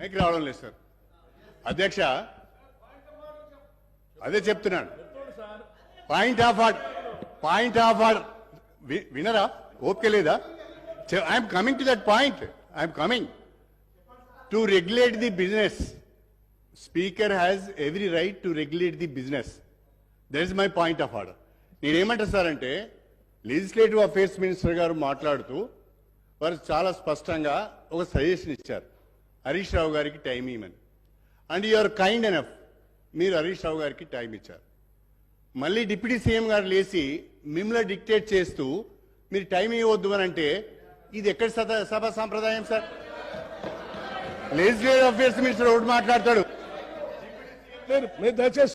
Mic రావడం లేదు sir. అధ్యక్ష, అదే చెప్తున్నాను. పాయింట్ ఆఫ్ ఆర్డర్ వినరా? ఓపిక లేదా? I'm coming to that point. I'm coming to regulate the business. Speaker has every right to regulate the business. That is my point of order. నేనేమంటా sir అంటే, లెజిస్లేటివ్ అఫేర్స్ మినిస్టర్ గారు మాట్లాడుతూ వారు చాలా స్పష్టంగా ఒక సజెషన్ ఇచ్చారు, హరీష్ రావు గారికి టైం ఇవ్వమని. అండ్ యూఆర్ కైండ్ ఎనఫ్, మీరు హరీష్ రావు గారికి టైం ఇచ్చారు. మళ్ళీ డిప్యూటీ సీఎం గారు లేచి మిమ్మల్ని డిక్టేట్ చేస్తూ మీరు టైం ఇవ్వద్దు అని అంటే ఇది ఎక్కడ సభ సాంప్రదాయం సార్? లెజిస్లేటివ్ అఫేర్స్ మినిస్టర్ ఒకటి మాట్లాడతాడు. దయచేసి